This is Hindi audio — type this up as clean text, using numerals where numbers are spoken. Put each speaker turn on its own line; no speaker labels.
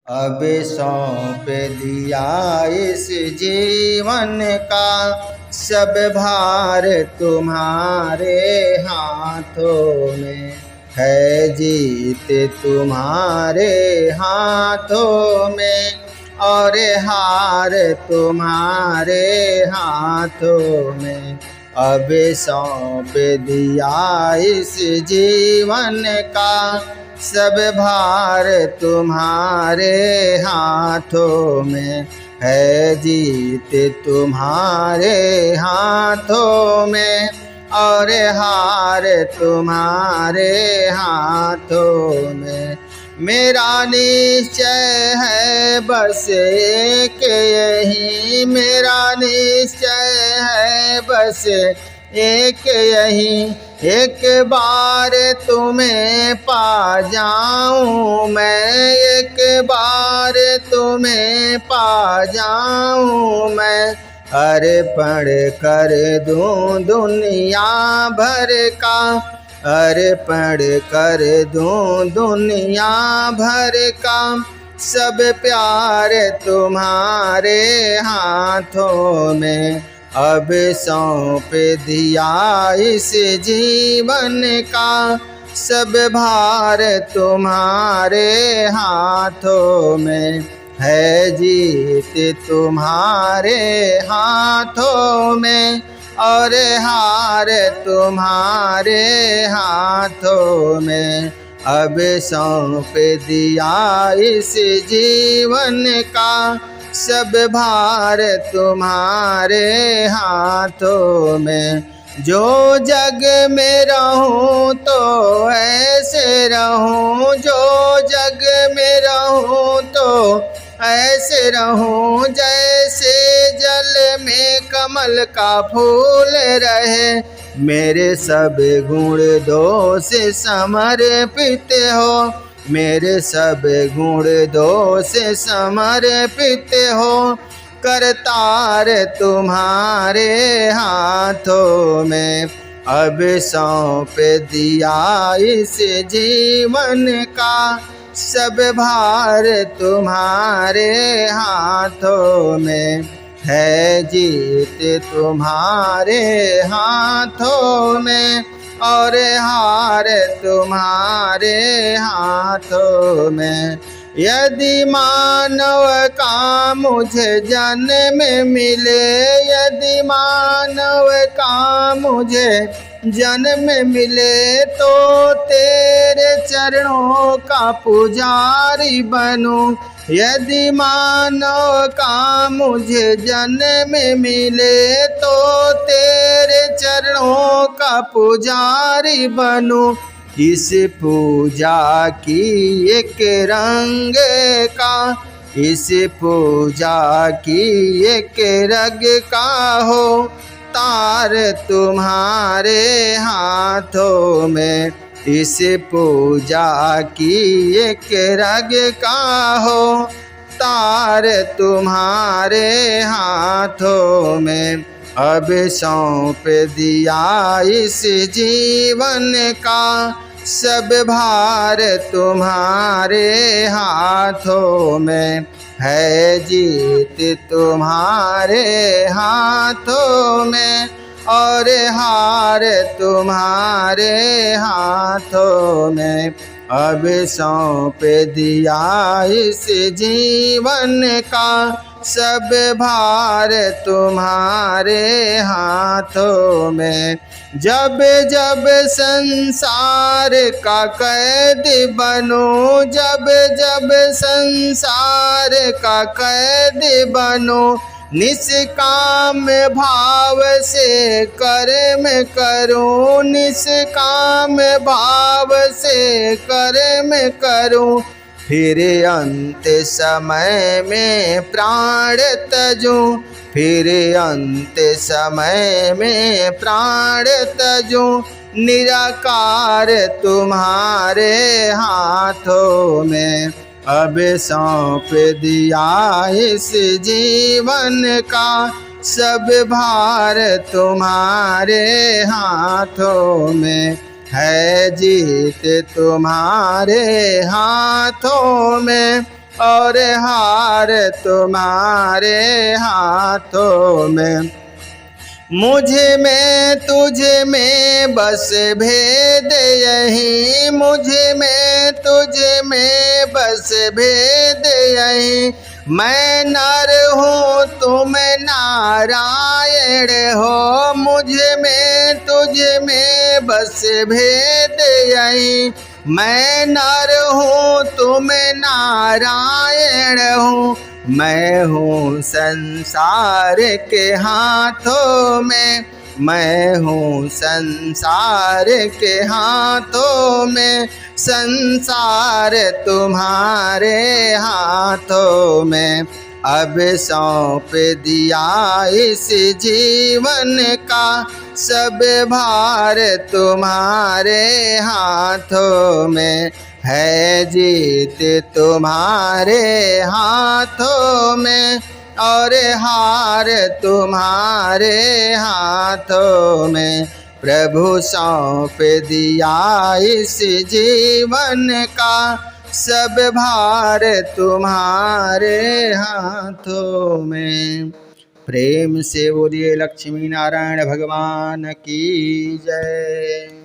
अब सौंप दिया इस जीवन का सब भार तुम्हारे हाथों में है। जीत तुम्हारे हाथों में और हार तुम्हारे हाथों में। अब सौंप दिया इस जीवन का सब भार तुम्हारे हाथों में है। जीत तुम्हारे हाथों में और हार तुम्हारे हाथों में। मेरा निश्चय है बस एक यही, मेरा निश्चय है बस एक यही, एक बार तुम्हें पा जाऊं मैं, एक बार तुम्हें पा जाऊं मैं। अर्पण कर दूं दुनिया भर का, अर्पण कर दूं दुनिया भर का सब प्यार तुम्हारे हाथों में। अब सौंप दिया इस जीवन का सब भार तुम्हारे हाथों में है। जीत तुम्हारे हाथों में और हार तुम्हारे हाथों में। अब सौंप दिया इस जीवन का सब भार तुम्हारे हाथों में। जो जग में रहूं तो ऐसे रहूं, जो जग में रहूं तो ऐसे रहूं जैसे जल में कमल का फूल रहे। मेरे सब गुण दोष समर्पित हो, मेरे सब गुण दोष समर्पित हो। करतार तुम्हारे हाथों में अब सौंप दिया इस जीवन का सब भार तुम्हारे हाथों में है। जीत तुम्हारे हाथों में और हार तुम्हारे हाथों में। यदि मानव का मुझे जन्म मिले, यदि मानव का मुझे जन्म मिले तो तेरे चरणों का पुजारी बनूं। यदि मानव का मुझे जन्म मिले तो तेरे चरणों का पुजारी बनूं। इस पूजा की एक रंग का, इस पूजा की एक रग का हो तार तुम्हारे हाथों में। इस पूजा की एक रग का हो तार तुम्हारे हाथों में। अब सौंप दिया इस जीवन का सब भार तुम्हारे हाथों में है। जीत तुम्हारे हाथों में और हार तुम्हारे हाथों में। अब सौंप दिया इस जीवन का सब भार तुम्हारे हाथों में। जब जब संसार का कैद बनूं, जब जब संसार का कैद बनूं, निष्काम भाव से कर्म करूं, निष्काम भाव से कर्म करूं। फिर अंत समय में प्राण तजूं, फिर अंत समय में प्राण तजूं। निराकार तुम्हारे हाथों में अब सौंप दिया इस जीवन का सब भार तुम्हारे हाथों में है। जीत तुम्हारे हाथों में और हार तुम्हारे हाथों में। मुझे में तुझे में बस भेद यही, मुझे में तुझे में बस भेद यही। मैं नर हूँ तुम नारायण हो, मुझे में तुझे में बस भेद यही। मैं नर हूँ तुम नारायण हूँ, मैं हूँ संसार के हाथों में, मैं हूँ संसार के हाथों में। संसार तुम्हारे हाथों में, अब सौंप दिया इस जीवन का सब भार तुम्हारे हाथों में। है जीत तुम्हारे हाथों में, और हार तुम्हारे हाथों में। प्रभु सौंप दिया इस जीवन का सब भार तुम्हारे हाथों में। प्रेम से बोलिए लक्ष्मी नारायण भगवान की जय।